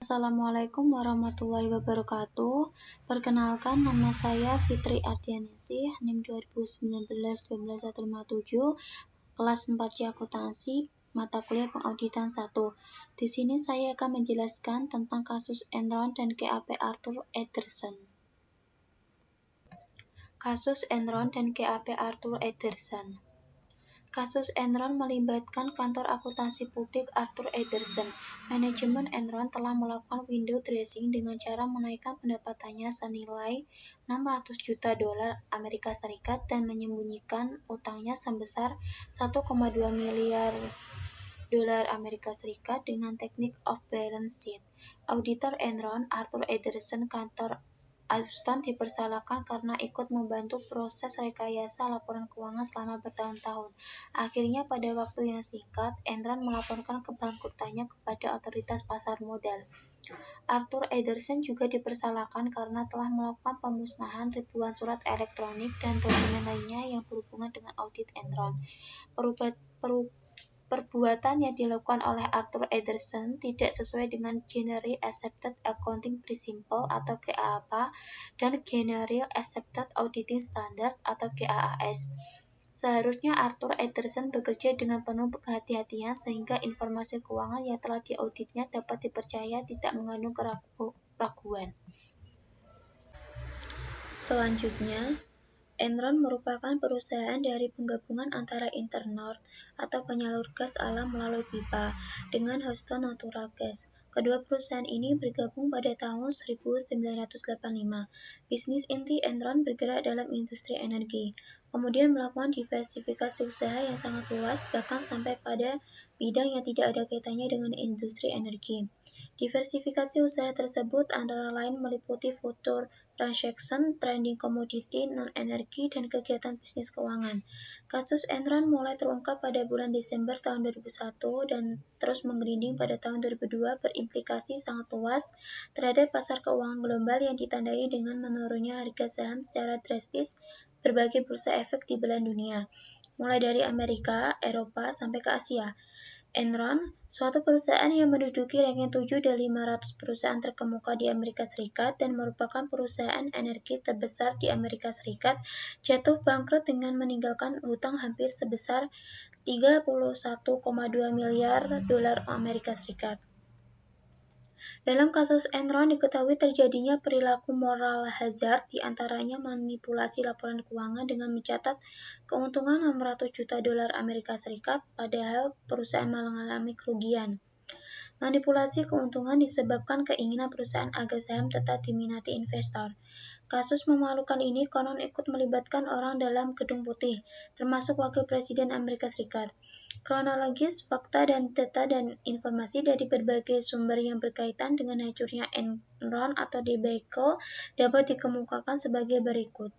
Assalamualaikum warahmatullahi wabarakatuh. Perkenalkan, nama saya Fitri Ardianingsih, NIM 2019-12157, kelas 4C Akuntansi, mata kuliah pengauditan 1. Di sini saya akan menjelaskan tentang kasus Enron dan GAP Arthur Andersen. Kasus Enron dan GAP Arthur Andersen. Kasus Enron melibatkan kantor akuntansi publik Arthur Andersen. Manajemen Enron telah melakukan window dressing dengan cara menaikkan pendapatannya senilai $600 juta Amerika Serikat dan menyembunyikan utangnya sebesar $1,2 miliar Amerika Serikat dengan teknik off-balance sheet. Auditor Enron, Arthur Andersen, kantor Houston, dipersalahkan karena ikut membantu proses rekayasa laporan keuangan selama bertahun-tahun. Akhirnya pada waktu yang singkat, Enron melaporkan kebangkrutannya kepada otoritas pasar modal. Arthur Andersen juga dipersalahkan karena telah melakukan pemusnahan ribuan surat elektronik dan dokumen lainnya yang berhubungan dengan audit Enron. Perbuatan yang dilakukan oleh Arthur Andersen tidak sesuai dengan Generally Accepted Accounting Principles atau GAAP dan Generally Accepted Auditing Standards atau GAAS. Seharusnya Arthur Andersen bekerja dengan penuh kehati-hatian sehingga informasi keuangan yang telah diauditnya dapat dipercaya tidak mengandung keraguan. Selanjutnya, Enron merupakan perusahaan dari penggabungan antara Internord atau penyalur gas alam melalui pipa dengan Houston Natural Gas. Kedua perusahaan ini bergabung pada tahun 1985. Bisnis inti Enron bergerak dalam industri energi, kemudian melakukan diversifikasi usaha yang sangat luas bahkan sampai pada bidang yang tidak ada kaitannya dengan industri energi. Diversifikasi usaha tersebut antara lain meliputi future transaction, trading komoditi, non-energi, dan kegiatan bisnis keuangan. Kasus Enron mulai terungkap pada bulan Desember tahun 2001 dan terus menggelinding pada tahun 2002 berimplikasi sangat luas terhadap pasar keuangan global yang ditandai dengan menurunnya harga saham secara drastis berbagai bursa efek di belahan dunia, mulai dari Amerika, Eropa, sampai ke Asia. Enron, suatu perusahaan yang menduduki ranking 7 dari 500 perusahaan terkemuka di Amerika Serikat dan merupakan perusahaan energi terbesar di Amerika Serikat, jatuh bangkrut dengan meninggalkan hutang hampir sebesar $31,2 miliar Amerika Serikat. Dalam kasus Enron diketahui terjadinya perilaku moral hazard, di antaranya manipulasi laporan keuangan dengan mencatat keuntungan $600 juta Amerika Serikat, padahal perusahaan mengalami kerugian. Manipulasi keuntungan disebabkan keinginan perusahaan agar saham tetap diminati investor. Kasus memalukan ini konon ikut melibatkan orang dalam Gedung Putih, termasuk Wakil Presiden Amerika Serikat. Kronologis, fakta, dan data dan informasi dari berbagai sumber yang berkaitan dengan hancurnya Enron atau debacle dapat dikemukakan sebagai berikut.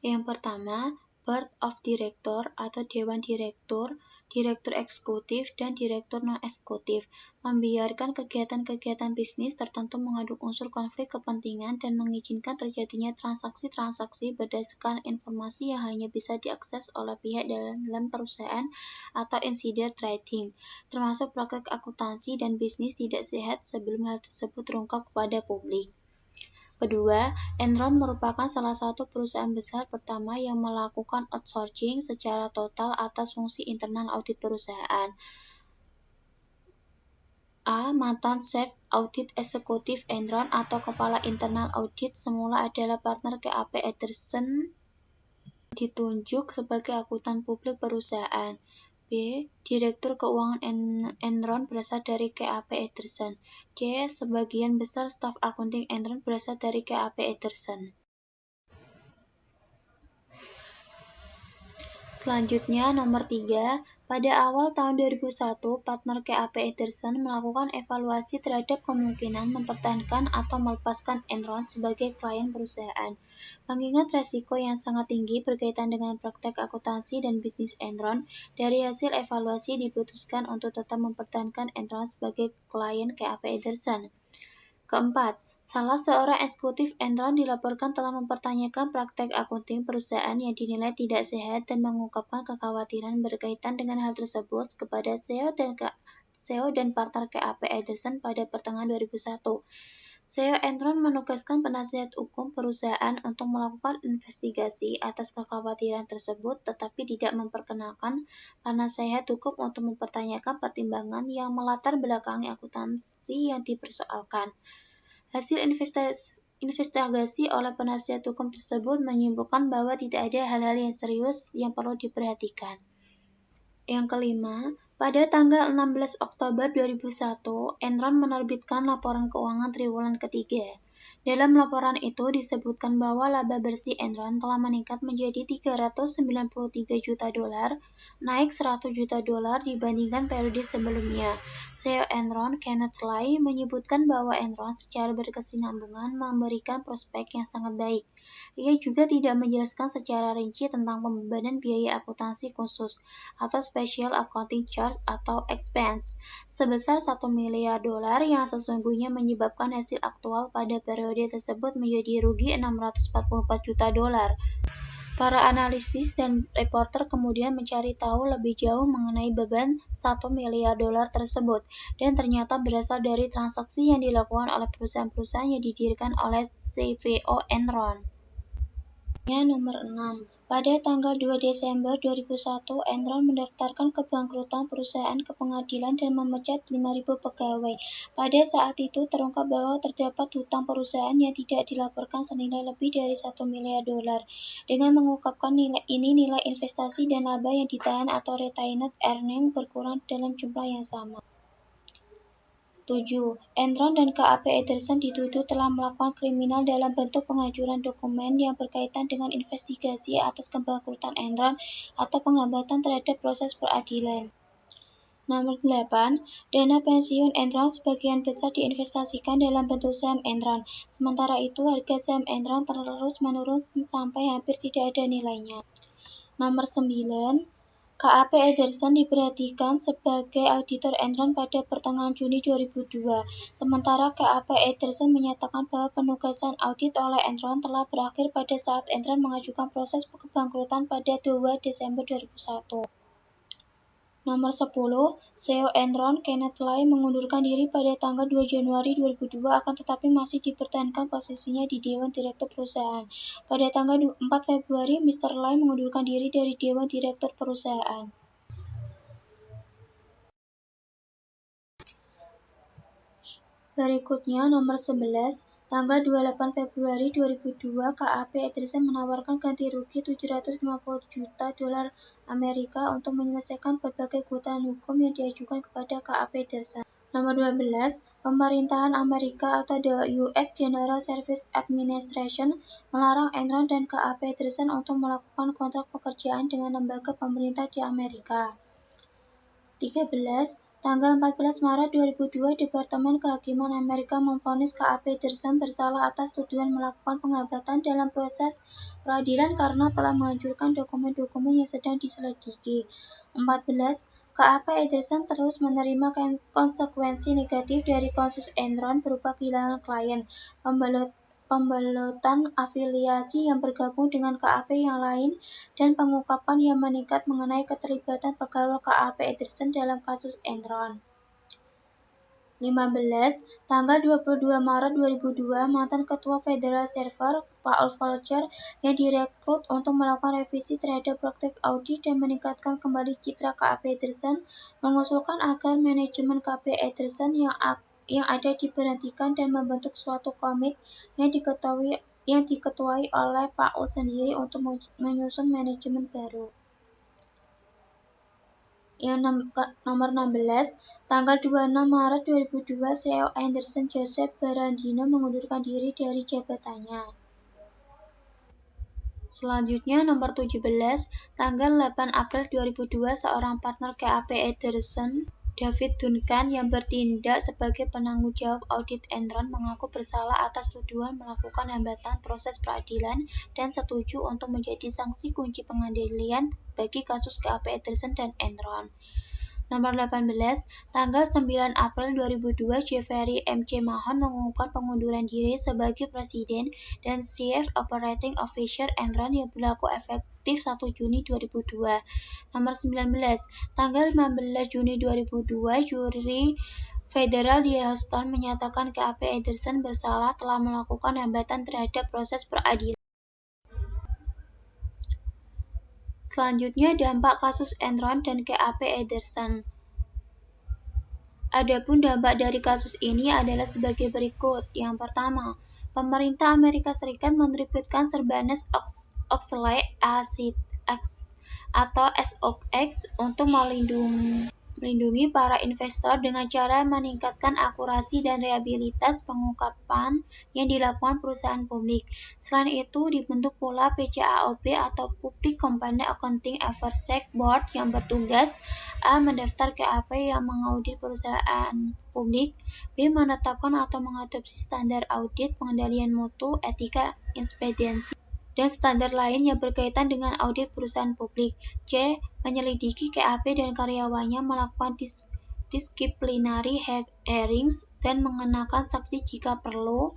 Yang pertama, Board of Director atau Dewan Direktur, Direktur Eksekutif, dan Direktur Non-Eksekutif membiarkan kegiatan-kegiatan bisnis tertentu mengandung unsur konflik kepentingan dan mengizinkan terjadinya transaksi-transaksi berdasarkan informasi yang hanya bisa diakses oleh pihak dalam perusahaan atau insider trading, termasuk praktik akuntansi dan bisnis tidak sehat sebelum hal tersebut terungkap kepada publik. Kedua, Enron merupakan salah satu perusahaan besar pertama yang melakukan outsourcing secara total atas fungsi internal audit perusahaan. A. Mantan Chief Audit Eksekutif Enron atau Kepala Internal Audit semula adalah partner GAP Andersen, ditunjuk sebagai akuntan publik perusahaan. B. Direktur Keuangan Enron berasal dari GAP Andersen. C. Sebagian besar staf akunting Enron berasal dari GAP Andersen. Selanjutnya, nomor 3. Pada awal tahun 2001, partner GAP Andersen melakukan evaluasi terhadap kemungkinan mempertahankan atau melepaskan Enron sebagai klien perusahaan. Mengingat resiko yang sangat tinggi berkaitan dengan praktek akuntansi dan bisnis Enron, dari hasil evaluasi diputuskan untuk tetap mempertahankan Enron sebagai klien GAP Andersen. Keempat, Salah seorang eksekutif Enron dilaporkan telah mempertanyakan praktek akunting perusahaan yang dinilai tidak sehat dan mengungkapkan kekhawatiran berkaitan dengan hal tersebut kepada CEO dan partner KAP Ederson pada pertengahan 2001. CEO Enron menugaskan penasihat hukum perusahaan untuk melakukan investigasi atas kekhawatiran tersebut, tetapi tidak memperkenalkan penasihat hukum untuk mempertanyakan pertimbangan yang melatar belakangi akuntansi yang dipersoalkan. Hasil investigasi oleh penasihat hukum tersebut menyimpulkan bahwa tidak ada hal-hal yang serius yang perlu diperhatikan. Yang kelima, pada tanggal 16 Oktober 2001, Enron menerbitkan laporan keuangan triwulan ketiga. Dalam laporan itu disebutkan bahwa laba bersih Enron telah meningkat menjadi $393 juta, naik $100 juta dibandingkan periode sebelumnya. CEO Enron, Kenneth Lai, menyebutkan bahwa Enron secara berkesinambungan memberikan prospek yang sangat baik. Ia juga tidak menjelaskan secara rinci tentang pembebanan biaya akuntansi khusus atau special accounting charge atau expense sebesar $1 miliar yang sesungguhnya menyebabkan hasil aktual pada periode tersebut menjadi rugi $644 juta. Para analisis dan reporter kemudian mencari tahu lebih jauh mengenai beban $1 miliar tersebut, dan ternyata berasal dari transaksi yang dilakukan oleh perusahaan-perusahaan yang didirikan oleh CFO Enron. Nomor 6. Pada tanggal 2 Desember 2001, Enron mendaftarkan kebangkrutan perusahaan ke pengadilan dan memecat 5.000 pegawai. Pada saat itu terungkap bahwa terdapat hutang perusahaan yang tidak dilaporkan senilai lebih dari $1 miliar. Dengan mengungkapkan nilai investasi dan laba yang ditahan atau retained earnings berkurang dalam jumlah yang sama. 7. Enron dan KAP Ederson dituduh telah melakukan kriminal dalam bentuk penghancuran dokumen yang berkaitan dengan investigasi atas kebangkrutan Enron atau penghambatan terhadap proses peradilan. Nomor 8. Dana pensiun Enron sebagian besar diinvestasikan dalam bentuk saham Enron. Sementara itu, harga saham Enron terus menurun sampai hampir tidak ada nilainya. Nomor 9. KAP Ederson diperhatikan sebagai auditor Enron pada pertengahan Juni 2002. Sementara KAP Ederson menyatakan bahwa penugasan audit oleh Enron telah berakhir pada saat Enron mengajukan proses kebangkrutan pada 2 Desember 2001. Nomor 10. CEO Enron, Kenneth Lai, mengundurkan diri pada tanggal 2 Januari 2002, akan tetapi masih dipertahankan posisinya di Dewan Direktur Perusahaan. Pada tanggal 4 Februari, Mr. Lai mengundurkan diri dari Dewan Direktur Perusahaan. Berikutnya, nomor 11. Tanggal 28 Februari 2002, KAP Ederson menawarkan ganti rugi $750 juta Amerika untuk menyelesaikan berbagai gugatan hukum yang diajukan kepada KAP Ederson. Nomor 12. Pemerintahan Amerika atau the US General Service Administration melarang Enron dan KAP Ederson untuk melakukan kontrak pekerjaan dengan lembaga pemerintah di Amerika. 13. Tanggal 14 Maret 2002, Departemen Kehakiman Amerika memvonis KAP Ederson bersalah atas tuduhan melakukan penghambatan dalam proses peradilan karena telah menghancurkan dokumen-dokumen yang sedang diselidiki. 14. KAP Ederson terus menerima konsekuensi negatif dari kasus Enron berupa kehilangan klien, pembelotan afiliasi yang bergabung dengan KAP yang lain, dan pengungkapan yang meningkat mengenai keterlibatan pegawai KAP Ederson dalam kasus Enron. 15. Tanggal 22 Maret 2002, mantan Ketua Federal Reserve, Paul Volcker, yang direkrut untuk melakukan revisi terhadap praktik audit dan meningkatkan kembali citra KAP Ederson, mengusulkan agar manajemen KAP Ederson yang ada diberhentikan dan membentuk suatu komite yang diketuai oleh Paul sendiri untuk menyusun manajemen baru. Yang nomor 16, tanggal 26 Maret 2002, CEO Ederson Joseph Berardino mengundurkan diri dari jabatannya. Selanjutnya, nomor 17, tanggal 8 April 2002, seorang partner KAP Ederson, David Duncan, yang bertindak sebagai penanggung jawab audit Enron, mengaku bersalah atas tuduhan melakukan hambatan proses peradilan dan setuju untuk menjadi sanksi kunci pengendalian bagi kasus KAP Ederson dan Enron. Nomor 18, tanggal 9 April 2002, Jeffrey M.C. Mahon mengumumkan pengunduran diri sebagai Presiden dan Chief Operating Officer Enron yang berlaku efektif 1 Juni 2002. Nomor 19, tanggal 15 Juni 2002, juri federal di Houston menyatakan KAP Ederson bersalah telah melakukan hambatan terhadap proses peradilan. Selanjutnya, dampak kasus Enron dan KAP Ederson. Adapun dampak dari kasus ini adalah sebagai berikut. Yang pertama, pemerintah Amerika Serikat menerbitkan Sarbanes Oxley Act atau SOX untuk melindungi para investor dengan cara meningkatkan akurasi dan reliabilitas pengungkapan yang dilakukan perusahaan publik. Selain itu, dibentuk pula PCAOB atau Public Company Accounting Oversight Board yang bertugas A. mendaftar KAP yang mengaudit perusahaan publik, B. menetapkan atau mengadopsi standar audit, pengendalian mutu, etika, inspeksi, dan standar lain yang berkaitan dengan audit perusahaan publik. C. Menyelidiki KAP dan karyawannya, melakukan disciplinary hearings, dan mengenakan saksi jika perlu.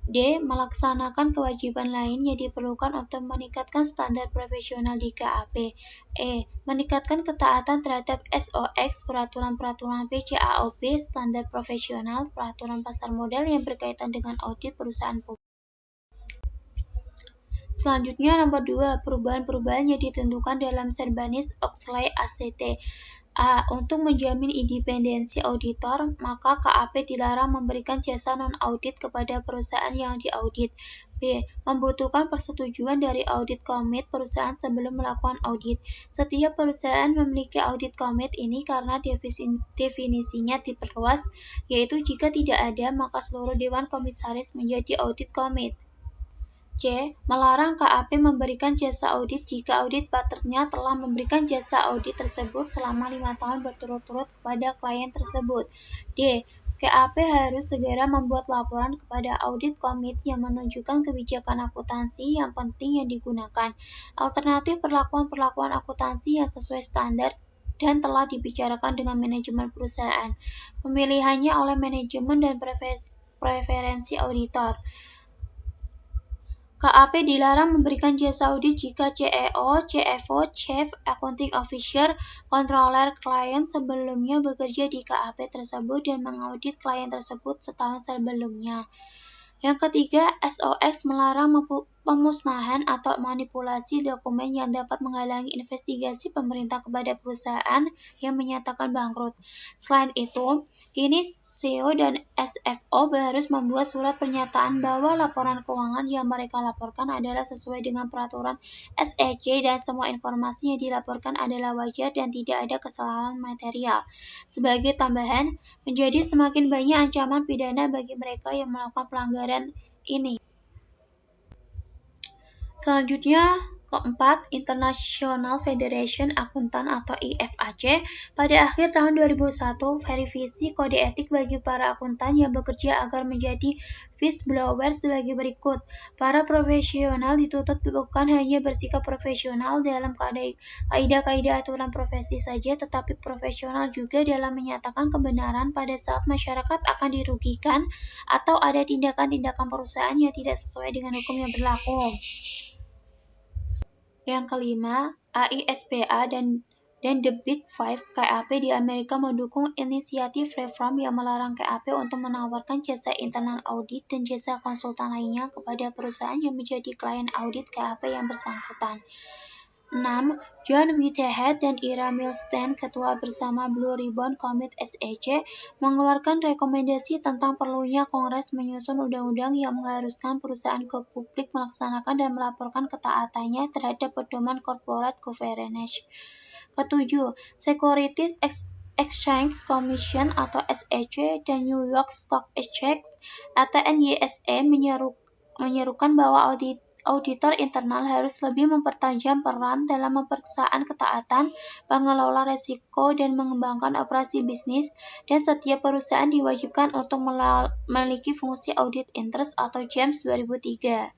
D. Melaksanakan kewajiban lain yang diperlukan untuk meningkatkan standar profesional di KAP. E. Meningkatkan ketaatan terhadap SOX, peraturan-peraturan PCAOB, standar profesional, peraturan pasar modal yang berkaitan dengan audit perusahaan publik. Selanjutnya, nomor 2, perubahan-perubahan yang ditentukan dalam Sarbanes Oxley Act. A. Untuk menjamin independensi auditor, maka KAP dilarang memberikan jasa non-audit kepada perusahaan yang diaudit. B. Membutuhkan persetujuan dari audit komite perusahaan sebelum melakukan audit. Setiap perusahaan memiliki audit komite ini karena definisinya diperluas, yaitu jika tidak ada, maka seluruh dewan komisaris menjadi audit komite. C. Melarang KAP memberikan jasa audit jika audit partnernya telah memberikan jasa audit tersebut selama 5 tahun berturut-turut kepada klien tersebut. D. KAP harus segera membuat laporan kepada audit komite yang menunjukkan kebijakan akuntansi yang penting yang digunakan. Alternatif perlakuan akuntansi yang sesuai standar dan telah dibicarakan dengan manajemen perusahaan. Pemilihannya oleh manajemen dan preferensi auditor. KAP dilarang memberikan jasa audit jika CEO, CFO, Chief Accounting Officer, Controller klien sebelumnya bekerja di KAP tersebut dan mengaudit klien tersebut setahun sebelumnya. Yang ketiga, SOX melarang pemusnahan atau manipulasi dokumen yang dapat menghalangi investigasi pemerintah kepada perusahaan yang menyatakan bangkrut. Selain itu, kini CEO dan SFO harus membuat surat pernyataan bahwa laporan keuangan yang mereka laporkan adalah sesuai dengan peraturan SEC dan semua informasi yang dilaporkan adalah wajar dan tidak ada kesalahan material. Sebagai tambahan, menjadi semakin banyak ancaman pidana bagi mereka yang melakukan pelanggaran ini. Selanjutnya, keempat, International Federation Accountant atau IFAC pada akhir tahun 2001 merevisi kode etik bagi para akuntan yang bekerja agar menjadi whistleblower sebagai berikut. Para profesional dituntut bukan hanya bersikap profesional dalam kaidah-kaidah aturan profesi saja, tetapi profesional juga dalam menyatakan kebenaran pada saat masyarakat akan dirugikan atau ada tindakan-tindakan perusahaan yang tidak sesuai dengan hukum yang berlaku. Yang kelima, AISPA dan The Big Five KAP di Amerika mendukung inisiatif reform yang melarang KAP untuk menawarkan jasa internal audit dan jasa konsultan lainnya kepada perusahaan yang menjadi klien audit KAP yang bersangkutan. 6. John Whitehead dan Ira Milstein, ketua bersama Blue Ribbon Committee SEC, mengeluarkan rekomendasi tentang perlunya Kongres menyusun undang-undang yang mengharuskan perusahaan publik melaksanakan dan melaporkan ketaatannya terhadap pedoman corporate governance. Ketujuh, Securities Exchange Commission atau SEC dan New York Stock Exchange atau NYSE menyerukan bahwa auditor internal harus lebih mempertajam peran dalam pemeriksaan ketaatan, pengelola risiko, dan mengembangkan operasi bisnis, dan setiap perusahaan diwajibkan untuk memiliki fungsi audit interest atau JAMS 2003.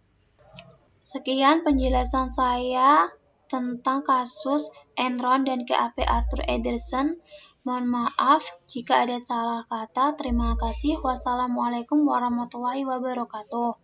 Sekian penjelasan saya tentang kasus Enron dan GAP Arthur Andersen. Mohon maaf jika ada salah kata. Terima kasih. Wassalamualaikum warahmatullahi wabarakatuh.